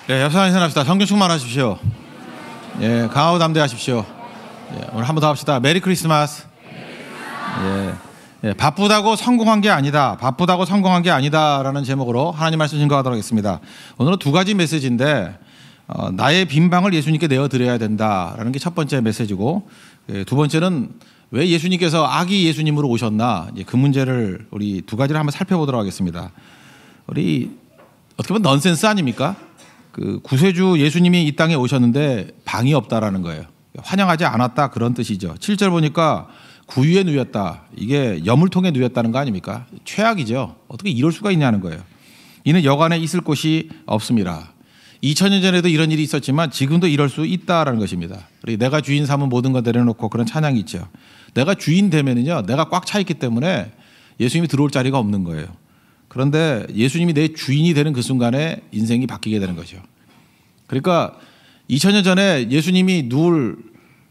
네, 협상이 선합시다. 성경 충만하십시오. 예, 강하고 담대하십시오. 예, 오늘 한 번 더 합시다. 메리 크리스마스. 예, 바쁘다고 성공한 게 아니다. 바쁘다고 성공한 게 아니다라는 제목으로 하나님 말씀 증거하도록 하겠습니다. 오늘은 두 가지 메시지인데 나의 빈방을 예수님께 내어드려야 된다라는 게 첫 번째 메시지고, 두 번째는 왜 예수님께서 아기 예수님으로 오셨나, 그 문제를 우리 두 가지를 한번 살펴보도록 하겠습니다. 우리 어떻게 보면 넌센스 아닙니까? 그 구세주 예수님이 이 땅에 오셨는데 방이 없다라는 거예요. 환영하지 않았다, 그런 뜻이죠. 7절 보니까 구유에 누였다. 이게 여물통에 누였다는 거 아닙니까? 최악이죠. 어떻게 이럴 수가 있냐는 거예요. 이는 여관에 있을 곳이 없습니다. 2000년 전에도 이런 일이 있었지만 지금도 이럴 수 있다라는 것입니다. 우리 내가 주인 삼은 모든 것 내려놓고, 그런 찬양이 있죠. 내가 주인 되면은요, 내가 꽉 차 있기 때문에 예수님이 들어올 자리가 없는 거예요. 그런데 예수님이 내 주인이 되는 그 순간에 인생이 바뀌게 되는 거죠. 그러니까 2000년 전에 예수님이 누울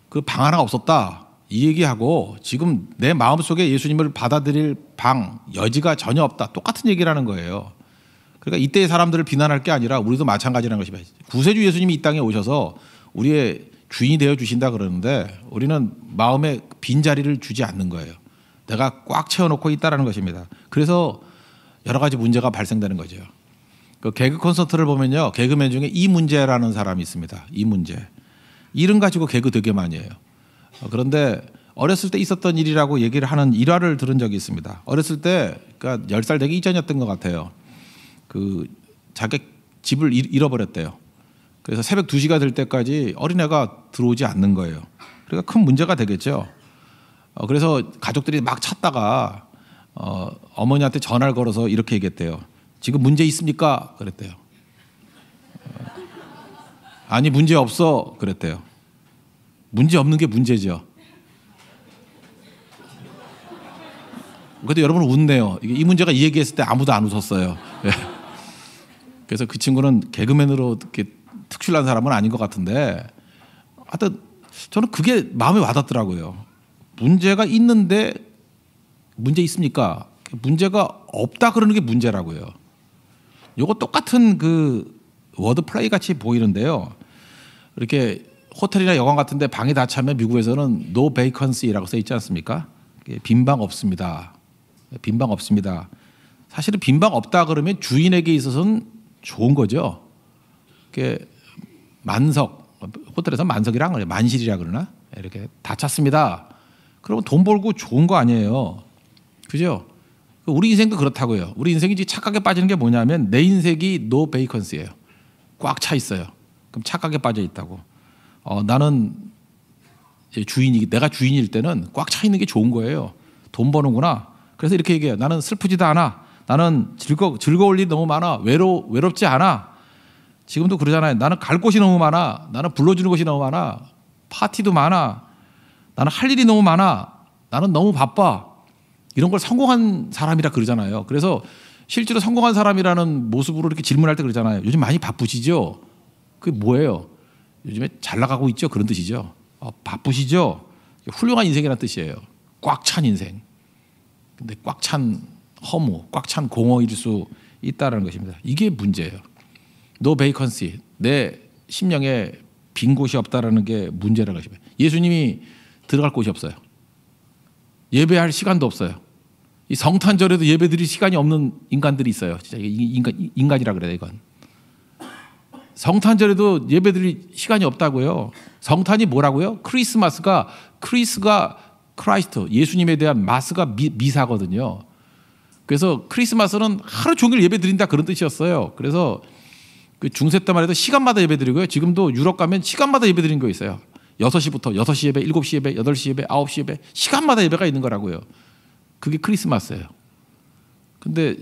그 방 하나가 없었다, 이 얘기하고 지금 내 마음속에 예수님을 받아들일 방, 여지가 전혀 없다, 똑같은 얘기라는 거예요. 그러니까 이때의 사람들을 비난할 게 아니라 우리도 마찬가지라는 것입니다. 구세주 예수님이 이 땅에 오셔서 우리의 주인이 되어 주신다 그러는데 우리는 마음에 빈자리를 주지 않는 거예요. 내가 꽉 채워놓고 있다는 것입니다. 그래서 여러 가지 문제가 발생되는 거죠. 그 개그 콘서트를 보면요, 개그맨 중에 이문재라는 사람이 있습니다. 이문재. 이름 가지고 개그 되게 많이 해요. 그런데 어렸을 때 있었던 일이라고 얘기를 하는 일화를 들은 적이 있습니다. 어렸을 때, 그러니까 10살 되기 이전이었던 것 같아요. 그 자기 집을 잃어버렸대요. 그래서 새벽 2시가 될 때까지 어린애가 들어오지 않는 거예요. 그러니까 큰 문제가 되겠죠. 그래서 가족들이 막 찾다가 어머니한테 전화를 걸어서 이렇게 얘기했대요. 지금 문제 있습니까? 그랬대요. 아니, 문제 없어. 그랬대요. 문제 없는 게 문제죠. 근데 여러분 웃네요. 이 문제가 이 얘기했을 때 아무도 안 웃었어요. 그래서 그 친구는 개그맨으로 이렇게 특출난 사람은 아닌 것 같은데, 하여튼 저는 그게 마음에 와닿더라고요. 문제가 있는데 문제 있습니까? 문제가 없다 그러는 게 문제라고요. 요거 똑같은 그 워드 플레이 같이 보이는데요. 이렇게 호텔이나 여관 같은데 방이 다 차면 미국에서는 no vacancy라고 써 있지 않습니까? 빈방 없습니다. 빈방 없습니다. 사실은 빈방 없다 그러면 주인에게 있어서는 좋은 거죠. 이렇게 만석, 호텔에서 만석이라 그래요. 만실이라 그러나? 이렇게 다 찼습니다. 그러면 돈 벌고 좋은 거 아니에요. 그죠? 우리 인생도 그렇다고요. 우리 인생이 착각에 빠지는 게 뭐냐면 내 인생이 no vacancy예요. 꽉 차 있어요. 그럼 착각에 빠져 있다고. 나는 내가 주인일 때는 꽉 차 있는 게 좋은 거예요. 돈 버는구나. 그래서 이렇게 얘기해요. 나는 슬프지도 않아. 나는 즐거울 일이 너무 많아. 외롭지 않아. 지금도 그러잖아요. 나는 갈 곳이 너무 많아. 나는 불러주는 곳이 너무 많아. 파티도 많아. 나는 할 일이 너무 많아. 나는 너무 바빠. 이런 걸 성공한 사람이라 그러잖아요. 그래서 실제로 성공한 사람이라는 모습으로 이렇게 질문할 때 그러잖아요. 요즘 많이 바쁘시죠? 그게 뭐예요? 요즘에 잘 나가고 있죠? 그런 뜻이죠. 바쁘시죠? 훌륭한 인생이라는 뜻이에요. 꽉 찬 인생. 근데 꽉 찬 허무, 꽉 찬 공허일 수 있다는 것입니다. 이게 문제예요. No vacancy. 내 심령에 빈 곳이 없다라는 게 문제라는 것입니다. 예수님이 들어갈 곳이 없어요. 예배할 시간도 없어요. 이 성탄절에도 예배드릴 시간이 없는 인간들이 있어요. 진짜 인간이라 그래요, 이건. 성탄절에도 예배드릴 시간이 없다고요. 성탄이 뭐라고요? 크리스가 크라이스트, 예수님에 대한 마스가 미사거든요. 그래서 크리스마스는 하루 종일 예배드린다, 그런 뜻이었어요. 그래서 그 중세 때만 해도 시간마다 예배드리고요. 지금도 유럽 가면 시간마다 예배드리는 거 있어요. 6시부터 6시 예배, 7시 예배, 8시 예배, 9시 예배, 시간마다 예배가 있는 거라고요. 그게 크리스마스예요. 근데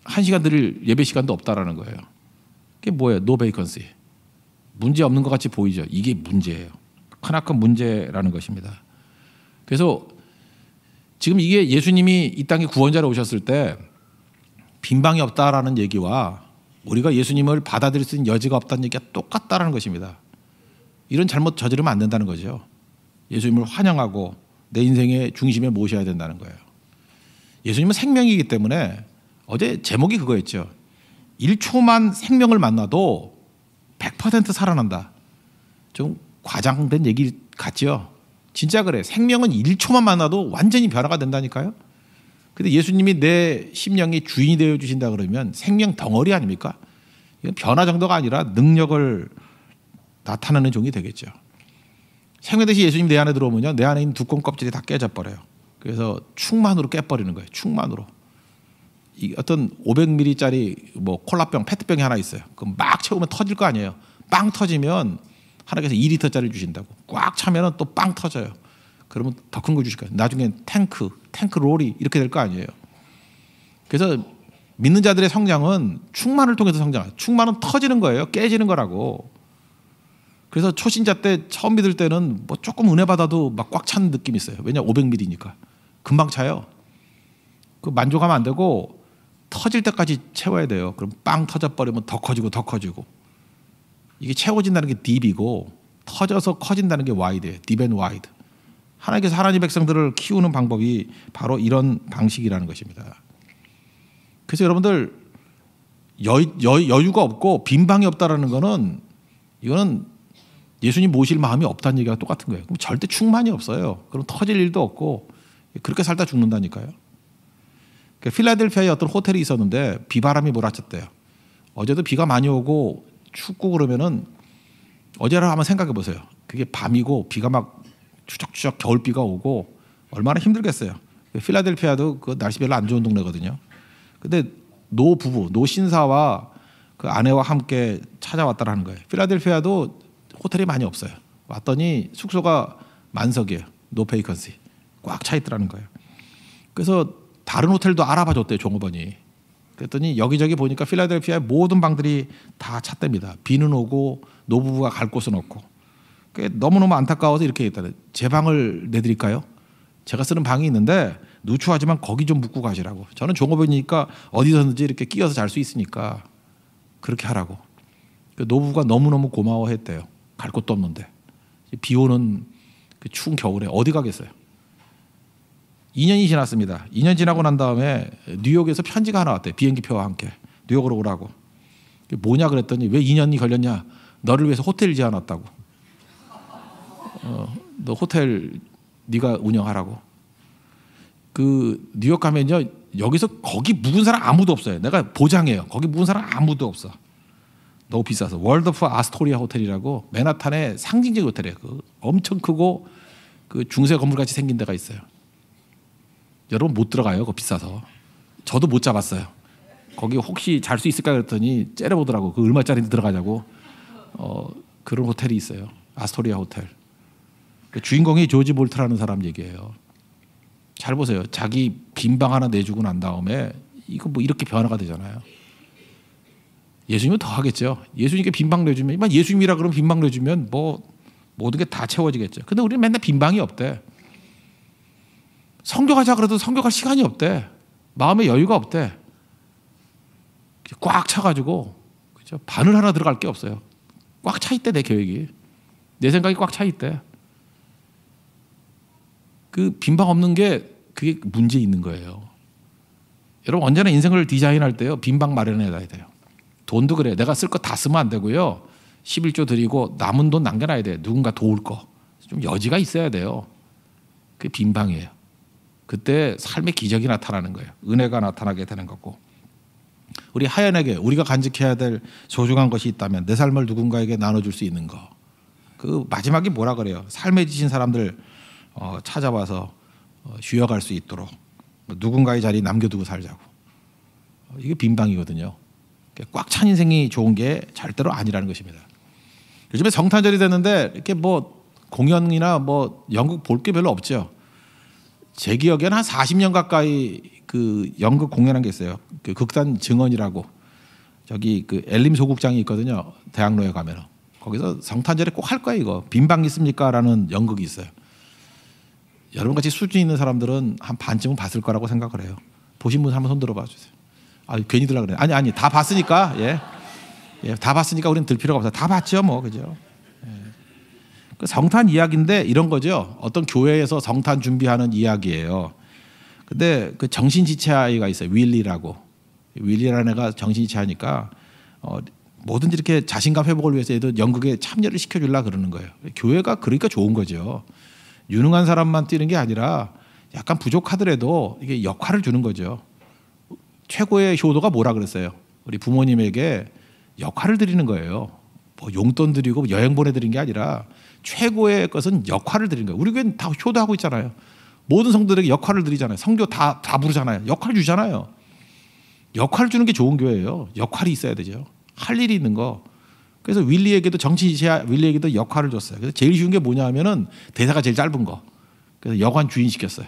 1시간 드릴 예배 시간도 없다라는 거예요. 그게 뭐예요? No vacancy. 문제 없는 것 같이 보이죠. 이게 문제예요. 크나큰 문제라는 것입니다. 그래서 지금 이게 예수님이 이 땅에 구원자로 오셨을 때 빈방이 없다라는 얘기와 우리가 예수님을 받아들일 수 있는 여지가 없다는 얘기가 똑같다라는 것입니다. 이런 잘못 저지르면 안 된다는 거죠. 예수님을 환영하고 내 인생의 중심에 모셔야 된다는 거예요. 예수님은 생명이기 때문에 어제 제목이 그거였죠. 1초만 생명을 만나도 100% 살아난다. 좀 과장된 얘기 같죠? 진짜 그래. 생명은 1초만 만나도 완전히 변화가 된다니까요. 근데 예수님이 내 심령의 주인이 되어 주신다 그러면 생명 덩어리 아닙니까? 이건 변화 정도가 아니라 능력을 나타내는 종이 되겠죠. 생명되신 예수님 내 안에 들어오면요, 내 안에 있는 두꺼운 껍질이 다 깨져 버려요. 그래서 충만으로 깨버리는 거예요. 충만으로. 이 어떤 500ml짜리 뭐 콜라병, 페트병이 하나 있어요. 그럼 막 채우면 터질 거 아니에요. 빵 터지면 하나님께서 2리터짜리 주신다고. 꽉 차면은 또 빵 터져요. 그러면 더 큰 거 주실 거예요. 나중엔 탱크 롤이 이렇게 될 거 아니에요. 그래서 믿는 자들의 성장은 충만을 통해서 성장해요. 충만은 터지는 거예요. 깨지는 거라고. 그래서 초신자 때 처음 믿을 때는 뭐 조금 은혜 받아도 막 꽉 찬 느낌이 있어요. 왜냐 500ml니까 금방 차요. 그 만족하면 안 되고 터질 때까지 채워야 돼요. 그럼 빵 터져 버리면 더 커지고 더 커지고. 이게 채워진다는 게 딥이고 터져서 커진다는 게 와이드예요. 딥 앤 와이드. 하나님께서 하나님 백성들을 키우는 방법이 바로 이런 방식이라는 것입니다. 그래서 여러분들 여유가 없고 빈방이 없다라는 거는 이거는 예수님 모실 마음이 없다는 얘기가 똑같은 거예요. 그럼 절대 충만이 없어요. 그럼 터질 일도 없고 그렇게 살다 죽는다니까요. 필라델피아에 어떤 호텔이 있었는데 비바람이 몰아쳤대요. 어제도 비가 많이 오고 춥고 그러면은 어제라 한번 생각해 보세요. 그게 밤이고 비가 막 추적추적 겨울비가 오고 얼마나 힘들겠어요. 필라델피아도 그 날씨 별로 안 좋은 동네거든요. 근데 노 신사와 그 아내와 함께 찾아왔다라는 거예요. 필라델피아도 호텔이 많이 없어요. 왔더니 숙소가 만석이에요. 노 베이컨시. 꽉 차 있더라는 거예요. 그래서 다른 호텔도 알아봐 줬대요. 종업원이. 그랬더니 여기저기 보니까 필라델피아의 모든 방들이 다 찼답니다. 비는 오고 노부부가 갈 곳은 없고. 너무너무 안타까워서 이렇게 얘기했다. 제 방을 내드릴까요? 제가 쓰는 방이 있는데 누추하지만 거기 좀 묵고 가시라고. 저는 종업원이니까 어디서든지 이렇게 끼어서 잘 수 있으니까 그렇게 하라고. 노부부가 너무너무 고마워했대요. 갈 곳도 없는데. 비 오는 그 추운 겨울에 어디 가겠어요. 2년이 지났습니다. 2년 지나고 난 다음에 뉴욕에서 편지가 하나 왔대요. 비행기표와 함께. 뉴욕으로 오라고. 뭐냐 그랬더니 왜 2년이 걸렸냐. 너를 위해서 호텔 지어놨다고. 너 호텔 네가 운영하라고. 그 뉴욕 가면요. 여기서 거기 묵은 사람 아무도 없어요. 내가 보장해요. 거기 묵은 사람 아무도 없어. 너무 비싸서. 월드프 아스토리아 호텔이라고 맨하탄의 상징적 호텔이에요. 그 엄청 크고 그 중세 건물 같이 생긴 데가 있어요. 여러분 못 들어가요. 그거 비싸서. 저도 못 잡았어요. 거기 혹시 잘 수 있을까 그랬더니 째려보더라고. 그 얼마짜리인데 들어가자고. 그런 호텔이 있어요. 아스토리아 호텔. 그 주인공이 조지 볼트라는 사람 얘기예요. 잘 보세요. 자기 빈방 하나 내주고 난 다음에 이거 뭐 이렇게 변화가 되잖아요. 예수님은 더 하겠죠. 예수님께 빈방 내주면, 예수님이라 그러면 빈방 내주면 뭐 모든 게 다 채워지겠죠. 근데 우리는 맨날 빈방이 없대. 성교하자 그래도 성교할 시간이 없대. 마음의 여유가 없대. 꽉 차가지고 그죠? 바늘 하나 들어갈 게 없어요. 꽉 차 있대. 내 계획이. 내 생각이 꽉 차 있대. 그 빈방 없는 게 그게 문제 있는 거예요. 여러분 언제나 인생을 디자인할 때요. 빈방 마련해야 돼요. 돈도 그래. 내가 쓸 거 다 쓰면 안 되고요. 11조 드리고 남은 돈 남겨놔야 돼. 누군가 도울 거. 좀 여지가 있어야 돼요. 그게 빈방이에요. 그때 삶의 기적이 나타나는 거예요. 은혜가 나타나게 되는 거고. 우리 하연에게 우리가 간직해야 될 소중한 것이 있다면 내 삶을 누군가에게 나눠줄 수 있는 거. 그 마지막에 뭐라 그래요? 삶에 지친 사람들 찾아와서 쉬어갈 수 있도록 누군가의 자리 남겨두고 살자고. 이게 빈방이거든요. 꽉 찬 인생이 좋은 게 절대로 아니라는 것입니다. 요즘에 성탄절이 됐는데 이렇게 뭐 공연이나 뭐 연극 볼 게 별로 없죠. 제 기억에는 한 40년 가까이 그 연극 공연한 게 있어요. 그 극단 증언이라고 저기 그 엘림 소극장이 있거든요. 대학로에 가면 거기서 성탄절에 꼭 할 거예요. 이거 빈방 있습니까?라는 연극이 있어요. 여러분 같이 수준 있는 사람들은 한 반쯤은 봤을 거라고 생각을 해요. 보신 분 한번 손 들어봐 주세요. 괜히 들라 그래. 아니 다 봤으니까 다 봤으니까 우리는 들 필요가 없어. 다 봤죠 뭐 그죠. 그 성탄 이야기인데 이런 거죠. 어떤 교회에서 성탄 준비하는 이야기예요. 근데 그 정신지체 아이가 있어요. 윌리라고. 윌리라는 애가 정신지체하니까 뭐든지 이렇게 자신감 회복을 위해서 얘도 연극에 참여를 시켜주려고 그러는 거예요. 교회가 그러니까 좋은 거죠. 유능한 사람만 뛰는 게 아니라 약간 부족하더라도 이게 역할을 주는 거죠. 최고의 효도가 뭐라 그랬어요? 우리 부모님에게 역할을 드리는 거예요. 뭐 용돈 드리고 여행 보내드린 게 아니라 최고의 것은 역할을 드리는 거예요. 우리 교회는 다 효도하고 있잖아요. 모든 성도들에게 역할을 드리잖아요. 성교 다 부르잖아요. 역할 주잖아요. 역할을 주는 게 좋은 교회예요. 역할이 있어야 되죠. 할 일이 있는 거. 그래서 윌리에게도 정치시야 윌리에게도 역할을 줬어요. 그래서 제일 쉬운 게 뭐냐 하면은 대사가 제일 짧은 거. 그래서 여관 주인 시켰어요.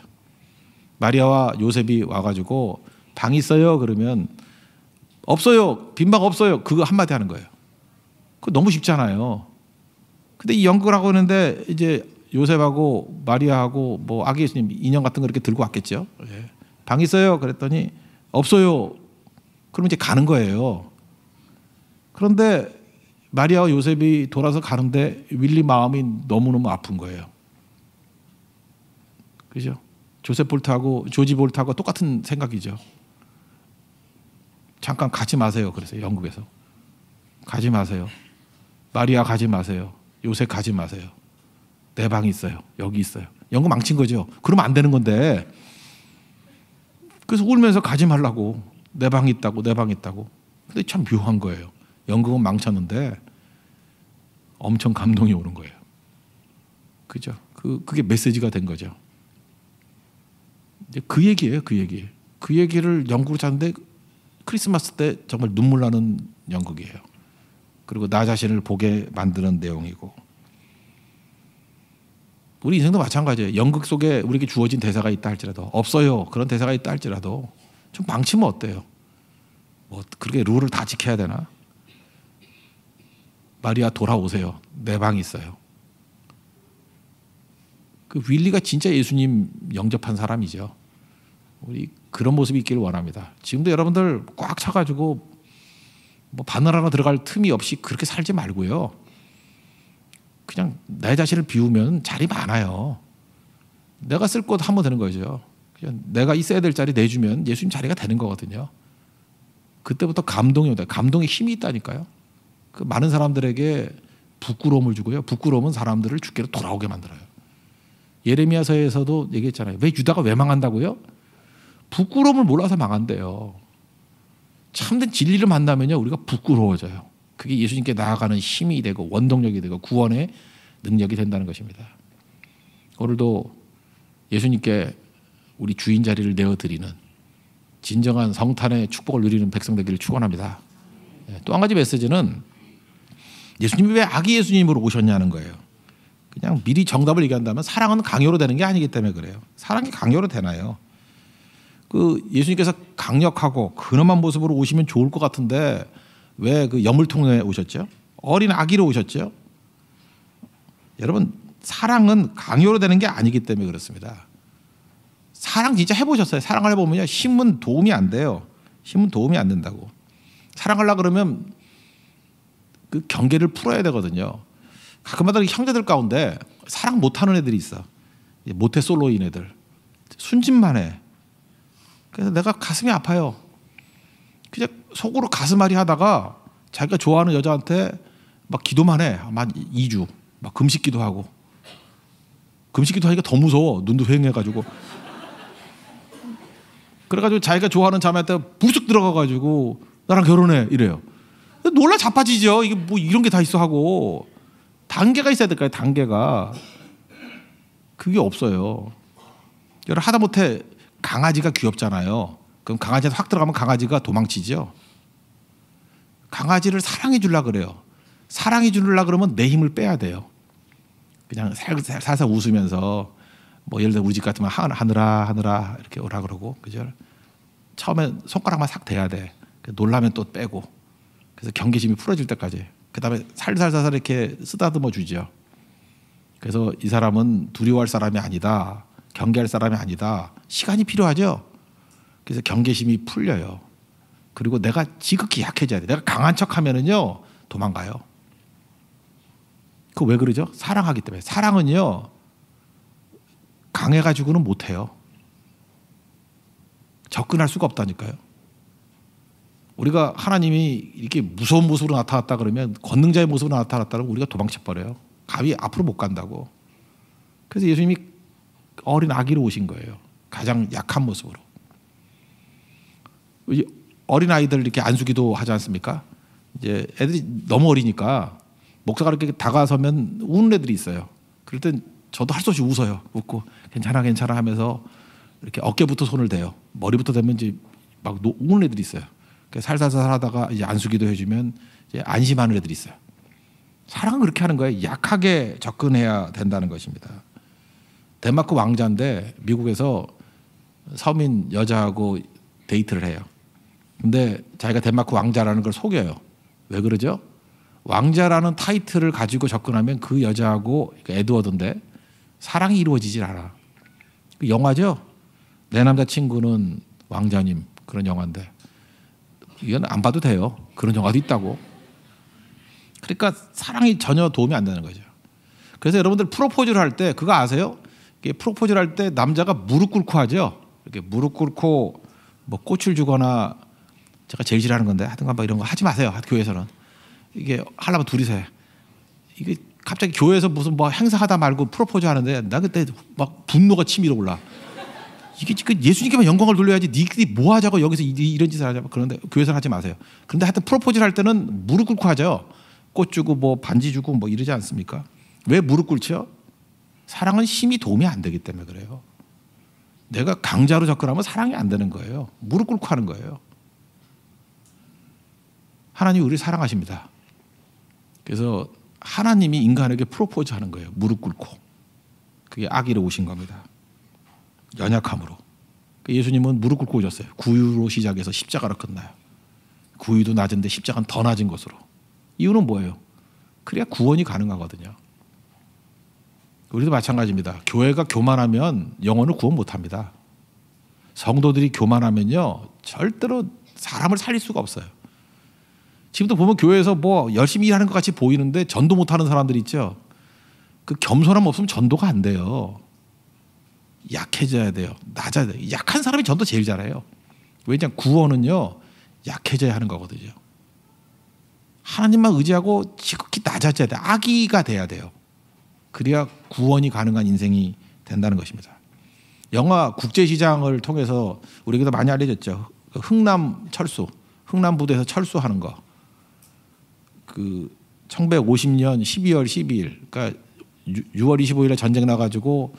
마리아와 요셉이 와가지고 방 있어요? 그러면 없어요. 빈 방 없어요. 그거 한마디 하는 거예요. 그거 너무 쉽잖아요. 근데 이 연극을 하고 있는데 이제 요셉하고 마리아하고 뭐 아기 예수님 인형 같은 거 이렇게 들고 왔겠죠. 예. 방 있어요? 그랬더니 없어요. 그럼 이제 가는 거예요. 그런데 마리아와 요셉이 돌아서 가는데 윌리 마음이 너무너무 아픈 거예요. 그죠? 조셉 볼트하고 조지 볼트하고 똑같은 생각이죠. 잠깐 가지 마세요. 그래서 영국에서 가지 마세요. 마리아 가지 마세요. 요셉 가지 마세요. 내 방이 있어요. 여기 있어요. 영국 망친 거죠. 그러면 안 되는 건데. 그래서 울면서 가지 말라고. 내 방이 있다고. 내 방이 있다고. 근데 참 묘한 거예요. 영국은 망쳤는데 엄청 감동이 오는 거예요. 그죠? 그게 메시지가 된 거죠. 그 얘기예요. 그 얘기. 그 얘기를 영국으로 찾는데 크리스마스 때 정말 눈물 나는 연극이에요. 그리고 나 자신을 보게 만드는 내용이고. 우리 인생도 마찬가지예요. 연극 속에 우리에게 주어진 대사가 있다 할지라도 없어요. 그런 대사가 있다 할지라도 좀 망치면 어때요? 뭐 그렇게 룰을 다 지켜야 되나? 마리아 돌아오세요. 내 방이 있어요. 그 윌리가 진짜 예수님 영접한 사람이죠. 우리 그런 모습이 있기를 원합니다. 지금도 여러분들 꽉 차가지고 뭐 바늘 하나 들어갈 틈이 없이 그렇게 살지 말고요. 그냥 내 자신을 비우면 자리 많아요. 내가 쓸 곳 하면 되는 거죠. 그냥 내가 있어야 될 자리 내주면 예수님 자리가 되는 거거든요. 그때부터 감동이 온다. 감동의 힘이 있다니까요. 그 많은 사람들에게 부끄러움을 주고요. 부끄러움은 사람들을 주께로 돌아오게 만들어요. 예레미야서에서도 얘기했잖아요. 왜 유다가 왜 망한다고요? 부끄러움을 몰라서 망한대요. 참된 진리를 만나면요, 우리가 부끄러워져요. 그게 예수님께 나아가는 힘이 되고 원동력이 되고 구원의 능력이 된다는 것입니다. 오늘도 예수님께 우리 주인 자리를 내어드리는 진정한 성탄의 축복을 누리는 백성 되기를 축원합니다. 또 한 가지 메시지는 예수님이 왜 아기 예수님으로 오셨냐는 거예요. 그냥 미리 정답을 얘기한다면 사랑은 강요로 되는 게 아니기 때문에 그래요. 사랑이 강요로 되나요? 그 예수님께서 강력하고 근엄한 모습으로 오시면 좋을 것 같은데 왜 그 여물통에 오셨죠? 어린 아기로 오셨죠? 여러분 사랑은 강요로 되는 게 아니기 때문에 그렇습니다. 사랑 진짜 해보셨어요? 사랑을 해보면요 힘은 도움이 안 돼요. 힘은 도움이 안 된다고. 사랑하려고 그러면 그 경계를 풀어야 되거든요. 가끔마다 형제들 가운데 사랑 못하는 애들이 있어. 모태솔로인 애들. 순진만 해. 그래서 내가 가슴이 아파요. 그냥 속으로 가슴앓이 하다가 자기가 좋아하는 여자한테 막 기도만 해. 한 2주. 막 금식기도 하고. 금식기도 하니까 더 무서워. 눈도 휑해가지고. 그래가지고 자기가 좋아하는 자매한테 부쩍 들어가가지고 나랑 결혼해 이래요. 놀라 자빠지죠. 이게 뭐 이런 게 다 있어 하고. 단계가 있어야 될까요? 단계가. 그게 없어요. 여러분 하다못해 강아지가 귀엽잖아요. 그럼 강아지한테 확 들어가면 강아지가 도망치죠. 강아지를 사랑해 주려고 그래요. 사랑해 주려고 그러면 내 힘을 빼야 돼요. 그냥 살살 웃으면서 뭐 예를 들어 우리 집 같으면 하느라 이렇게 오라 그러고 그죠? 처음에 손가락만 싹 대야 돼. 놀라면 또 빼고. 그래서 경계심이 풀어질 때까지. 그다음에 살살살살 이렇게 쓰다듬어 주죠. 그래서 이 사람은 두려워할 사람이 아니다. 경계할 사람이 아니다. 시간이 필요하죠. 그래서 경계심이 풀려요. 그리고 내가 지극히 약해져야 돼. 내가 강한 척하면은요 도망가요. 그 왜 그러죠? 사랑하기 때문에. 사랑은요 강해가지고는 못해요. 접근할 수가 없다니까요. 우리가 하나님이 이렇게 무서운 모습으로 나타났다 그러면, 권능자의 모습으로 나타났다 그러면 우리가 도망쳐버려요. 감히 앞으로 못 간다고. 그래서 예수님이 어린 아기로 오신 거예요. 가장 약한 모습으로. 어린 아이들 이렇게 안수기도 하지 않습니까? 이제 애들이 너무 어리니까 목사가 이렇게 다가서면 우는 애들이 있어요. 그럴 땐 저도 할 수 없이 웃어요. 웃고 괜찮아 괜찮아 하면서 이렇게 어깨부터 손을 대요. 머리부터 대면 이제 막 우는 애들이 있어요. 살살살 하다가 이제 안수기도 해주면 이제 안심하는 애들이 있어요. 사랑은 그렇게 하는 거예요. 약하게 접근해야 된다는 것입니다. 덴마크 왕자인데 미국에서 서민 여자하고 데이트를 해요. 근데 자기가 덴마크 왕자라는 걸 속여요. 왜 그러죠? 왕자라는 타이틀을 가지고 접근하면 그 여자하고, 그러니까 에드워드인데, 사랑이 이루어지질 않아. 그 영화죠? 내 남자친구는 왕자님, 그런 영화인데 이건 안 봐도 돼요. 그런 영화도 있다고. 그러니까 사랑이 전혀 도움이 안 되는 거죠. 그래서 여러분들 프로포즈를 할 때 그거 아세요? 프로포즈를 할 때 남자가 무릎 꿇고 하죠. 이렇게 무릎 꿇고 뭐 꽃을 주거나, 제가 제일 싫어하는 건데 하여튼간 막 이런 거 하지 마세요. 교회에서는 이게 하려면 둘이서 해. 이게 갑자기 교회에서 무슨 뭐 행사하다 말고 프로포즈 하는데 나 그때 막 분노가 치밀어 올라. 이게 예수님께만 영광을 돌려야지 니들이 뭐 하자고 여기서 이런 짓을 하자. 그런데 교회에서는 하지 마세요. 그런데 하여튼 프로포즈를 할 때는 무릎 꿇고 하죠. 꽃 주고 뭐 반지 주고 뭐 이러지 않습니까? 왜 무릎 꿇죠? 사랑은 힘이 도움이 안 되기 때문에 그래요. 내가 강자로 접근하면 사랑이 안 되는 거예요. 무릎 꿇고 하는 거예요. 하나님이 우리를 사랑하십니다. 그래서 하나님이 인간에게 프로포즈 하는 거예요. 무릎 꿇고. 그게 아기로 오신 겁니다. 연약함으로. 예수님은 무릎 꿇고 오셨어요. 구유로 시작해서 십자가로 끝나요. 구유도 낮은데 십자가는 더 낮은 것으로. 이유는 뭐예요? 그래야 구원이 가능하거든요. 우리도 마찬가지입니다. 교회가 교만하면 영혼을 구원 못합니다. 성도들이 교만하면요 절대로 사람을 살릴 수가 없어요. 지금도 보면 교회에서 뭐 열심히 일하는 것 같이 보이는데 전도 못하는 사람들이 있죠. 그 겸손함 없으면 전도가 안 돼요. 약해져야 돼요. 낮아야 돼요. 약한 사람이 전도 제일 잘해요. 왜냐하면 구원은요 약해져야 하는 거거든요. 하나님만 의지하고 지극히 낮아져야 돼요. 아기가 돼야 돼요. 그래야 구원이 가능한 인생이 된다는 것입니다. 영화 국제시장을 통해서 우리에게도 많이 알려졌죠. 흥남 철수, 흥남부두에서 철수하는 거. 그 1950년 12월 12일, 그러니까 6월 25일에 전쟁 나가지고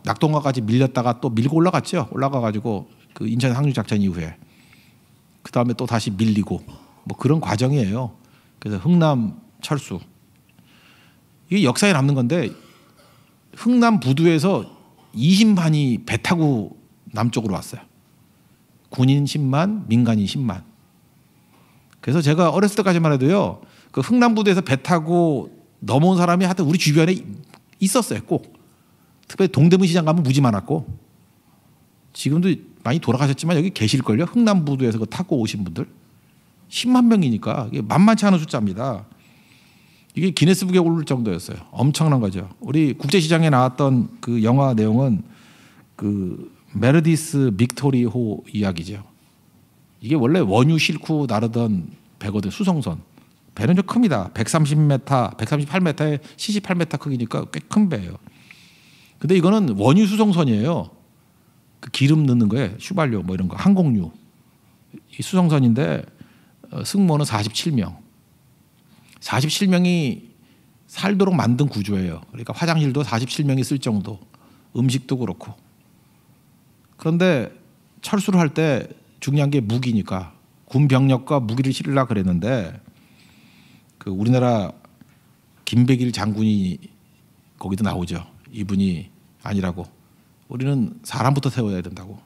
낙동강까지 밀렸다가 또 밀고 올라갔죠. 올라가가지고 그 인천 항류작전 이후에 그 다음에 또 다시 밀리고 뭐 그런 과정이에요. 그래서 흥남 철수. 이게 역사에 남는 건데 흥남 부두에서 20만이 배 타고 남쪽으로 왔어요. 군인 10만, 민간인 10만. 그래서 제가 어렸을 때까지만 해도요, 그 흥남 부두에서 배 타고 넘어온 사람이 하여튼 우리 주변에 있었어요, 꼭. 특별히 동대문 시장 가면 무지 많았고, 지금도 많이 돌아가셨지만 여기 계실걸요. 흥남 부두에서 그 타고 오신 분들 10만 명이니까 이게 만만치 않은 숫자입니다. 이게 기네스북에 오를 정도였어요. 엄청난 거죠. 우리 국제시장에 나왔던 그 영화 내용은 그 메르디스 빅토리호 이야기죠. 이게 원래 원유 싣고 나르던 배거든. 수송선. 배는 좀 큽니다. 130m, 138m에 78m 크기니까 꽤 큰 배예요. 근데 이거는 원유 수송선이에요. 그 기름 넣는 거에 휘발유 뭐 이런 거, 항공유. 이 수송선인데 승무원은 47명. 47명이 살도록 만든 구조예요. 그러니까 화장실도 47명이 쓸 정도, 음식도 그렇고. 그런데 철수를 할 때 중요한 게 무기니까 군 병력과 무기를 실으려고 그랬는데 그 우리나라 김백일 장군이 거기도 나오죠. 이분이 아니라고. 우리는 사람부터 태워야 된다고.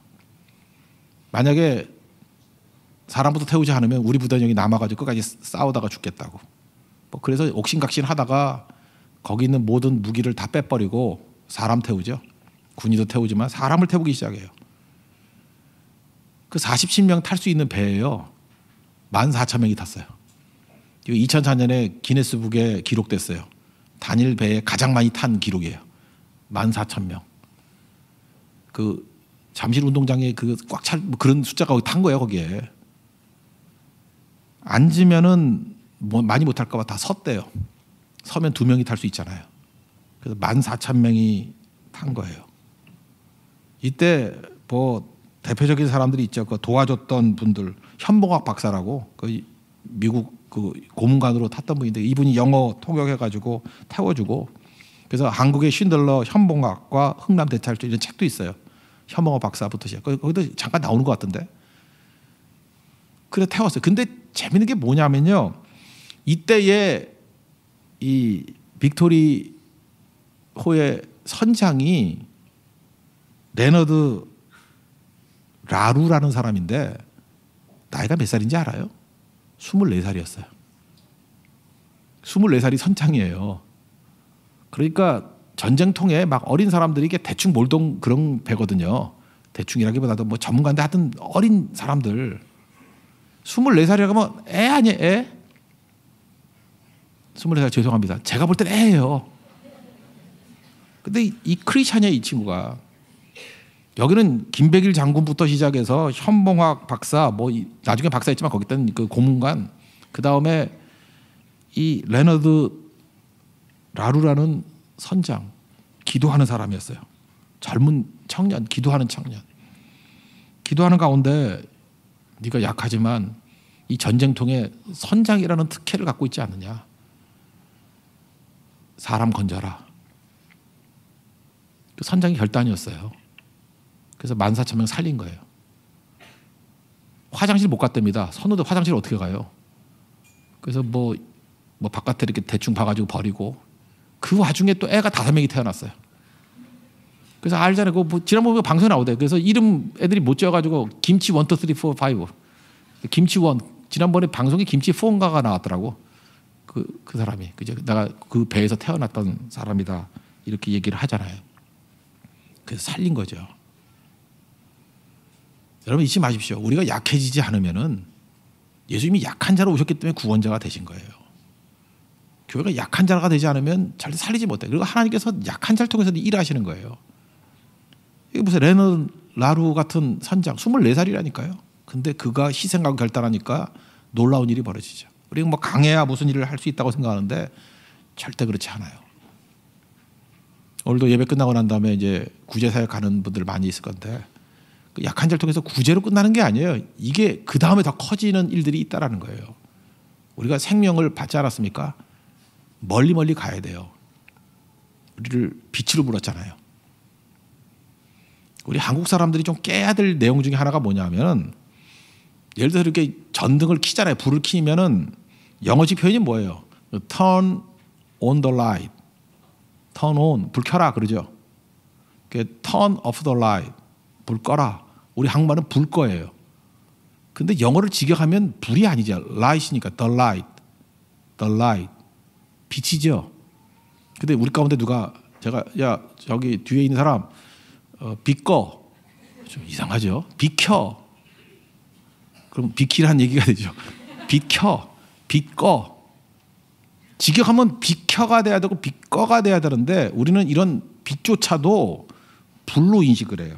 만약에 사람부터 태우지 않으면 우리 부대원이 남아가지고 끝까지 싸우다가 죽겠다고. 뭐 그래서 옥신각신 하다가 거기 있는 모든 무기를 다 빼버리고 사람 태우죠. 군인도 태우지만 사람을 태우기 시작해요. 그 47명 탈 수 있는 배예요. 14,000명이 탔어요. 2004년에 기네스북에 기록됐어요. 단일 배에 가장 많이 탄 기록이에요. 14,000명. 그 잠실 운동장에 그 꽉 찰 그런 숫자가 탄 거예요, 거기에. 앉으면은 뭐 많이 못할까 봐 다 섰대요. 서면 2명이 탈 수 있잖아요. 그래서 14,000명이 탄 거예요. 이때 뭐 대표적인 사람들이 있죠. 그 도와줬던 분들, 현봉학 박사라고 그 미국 그 고문관으로 탔던 분인데 이분이 영어 통역해가지고 태워주고, 그래서 한국의 쉰들러 현봉학과 흥남 대찰주 이런 책도 있어요. 현봉학 박사부터 시작. 거기도 잠깐 나오는 것 같은데. 그래서 태웠어요. 근데 재밌는 게 뭐냐면요. 이때의 이 빅토리 호의 선장이 레너드 라루라는 사람인데 나이가 몇 살인지 알아요? 24살이었어요. 24살이 선장이에요. 그러니까 전쟁통에 막 어린 사람들이 이게 대충 몰동 그런 배거든요. 대충이라기보다도 뭐 전문가인데 하여튼 어린 사람들. 24살이라고 하면 애 아니에요, 애? 24살 죄송합니다. 제가 볼 땐 애예요. 근데 이 크리스찬이야, 이 친구가. 여기는 김백일 장군부터 시작해서 현봉학 박사, 뭐 나중에 박사했지만 거기 있던 그 고문관, 그 다음에 이 레너드 라루라는 선장, 기도하는 사람이었어요. 젊은 청년, 기도하는 청년. 기도하는 가운데 네가 약하지만 이 전쟁통에 선장이라는 특혜를 갖고 있지 않느냐. 사람 건져라. 그 선장이 결단이었어요. 그래서 14,000명 살린 거예요. 화장실 못 갔답니다. 선우도 화장실 어떻게 가요? 그래서 뭐 바깥에 이렇게 대충 봐가지고 버리고, 그 와중에 또 애가 5명이 태어났어요. 그래서 알잖아요. 뭐 지난번에 방송에 나오대. 그래서 이름 애들이 못 지어가지고 김치 1, 2, 3, 4, 5. 김치 1. 지난번에 방송에 김치 4인가가 나왔더라고. 그 사람이. 그죠? 내가 그 배에서 태어났던 사람이다. 이렇게 얘기를 하잖아요. 그래서 살린 거죠. 여러분 잊지 마십시오. 우리가 약해지지 않으면은 예수님이 약한 자로 오셨기 때문에 구원자가 되신 거예요. 교회가 약한 자가 되지 않으면 절대 살리지 못해요. 그리고 하나님께서 약한 자를 통해서 일하시는 거예요. 이게 무슨 레너드 라루 같은 선장 24살이라니까요. 근데 그가 희생하고 결단하니까 놀라운 일이 벌어지죠. 우리가 뭐 강해야 무슨 일을 할 수 있다고 생각하는데 절대 그렇지 않아요. 오늘도 예배 끝나고 난 다음에 이제 구제 사역 가는 분들 많이 있을 건데, 그 약한 자를 통해서 구제로 끝나는 게 아니에요. 이게 그 다음에 더 커지는 일들이 있다라는 거예요. 우리가 생명을 받지 않았습니까? 멀리 가야 돼요. 우리를 빛으로 불렀잖아요. 우리 한국 사람들이 좀 깨야 될 내용 중에 하나가 뭐냐면, 예를 들어서 이렇게 전등을 켜잖아요. 불을 켜면은 영어식 표현이 뭐예요? Turn on the light. Turn on, 불 켜라 그러죠. Turn off the light, 불 꺼라. 우리 한국말은 불 꺼예요. 근데 영어를 직역하면 불이 아니죠. light이니까 the light, the light, 빛이죠. 근데 우리 가운데 누가 야 저기 뒤에 있는 사람 빛 꺼. 좀 이상하죠. 빛 켜. 그럼 비키라는 얘기가 되죠. 빛 켜, 빛 꺼. 직역하면 빛 켜가 돼야 되고 빛 꺼가 돼야 되는데 우리는 이런 빛조차도 불로 인식을 해요.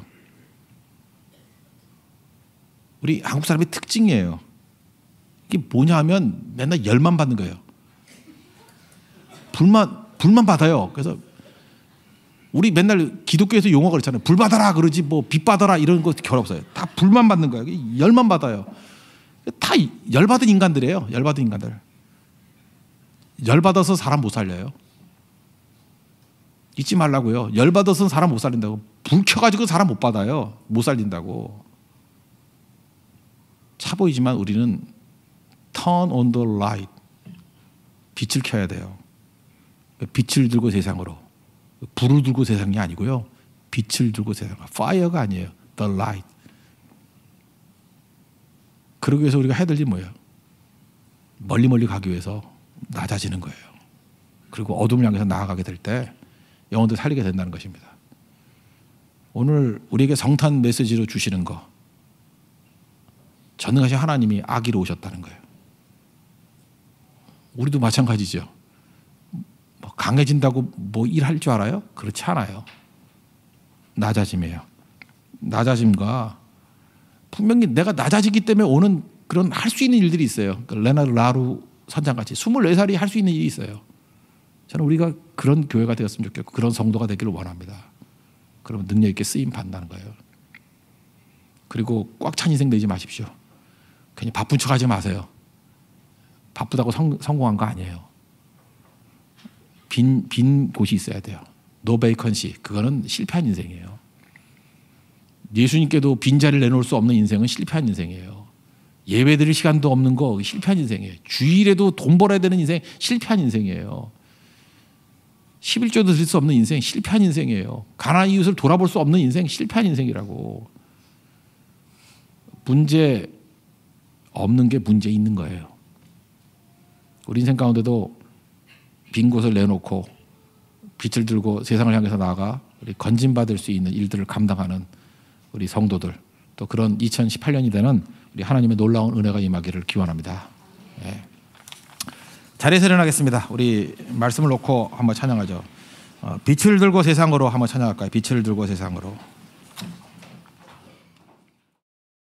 우리 한국 사람의 특징이에요. 이게 뭐냐 하면 맨날 열만 받는 거예요. 불만 받아요. 그래서 우리 맨날 기독교에서 용어가 그렇잖아요. 불 받아라 그러지 뭐 빛 받아라 이런 거 결 없어요. 다 불만 받는 거예요. 열만 받아요. 다 열받은 인간들이에요. 열받은 인간들. 열받아서 사람 못 살려요. 잊지 말라고요. 열받아서는 사람 못 살린다고. 불 켜가지고 사람 못 받아요. 못 살린다고. 차 보이지만 우리는 turn on the light. 빛을 켜야 돼요. 빛을 들고 세상으로. 불을 들고 세상이 아니고요. 빛을 들고 세상. fire가 아니에요. the light. 그러기 위해서 우리가 해야 될 일이 뭐예요? 멀리 가기 위해서 낮아지는 거예요. 그리고 어둠을 향해서 나아가게 될 때 영혼들 살리게 된다는 것입니다. 오늘 우리에게 성탄 메시지로 주시는 거, 전능하신 하나님이 아기로 오셨다는 거예요. 우리도 마찬가지죠. 뭐 강해진다고 뭐 일할 줄 알아요? 그렇지 않아요. 낮아짐이에요. 낮아짐과 분명히 내가 낮아지기 때문에 오는 그런 할 수 있는 일들이 있어요. 레나르 라루 선장같이 24살이 할 수 있는 일이 있어요. 저는 우리가 그런 교회가 되었으면 좋겠고 그런 성도가 되기를 원합니다. 그러면 능력 있게 쓰임 받는다는 거예요. 그리고 꽉 찬 인생 되지 마십시오. 괜히 바쁜 척하지 마세요. 바쁘다고 성공한 거 아니에요. 빈 곳이 있어야 돼요. 노 베이컨시, 그거는 실패한 인생이에요. 예수님께도 빈자리를 내놓을 수 없는 인생은 실패한 인생이에요. 예배 드릴 시간도 없는 거 실패한 인생이에요. 주일에도 돈 벌어야 되는 인생 실패한 인생이에요. 11조도 드릴 수 없는 인생 실패한 인생이에요. 가난한 이웃을 돌아볼 수 없는 인생 실패한 인생이라고. 문제 없는 게 문제 있는 거예요. 우리 인생 가운데도 빈 곳을 내놓고 빛을 들고 세상을 향해서 나아가 우리 건진받을 수 있는 일들을 감당하는 우리 성도들, 또 그런 2018년이 되는 우리 하나님의 놀라운 은혜가 임하기를 기원합니다. 예. 자리에서 일어나겠습니다. 우리 말씀을 놓고 한번 찬양하죠. 빛을 들고 세상으로 한번 찬양할까요? 빛을 들고 세상으로.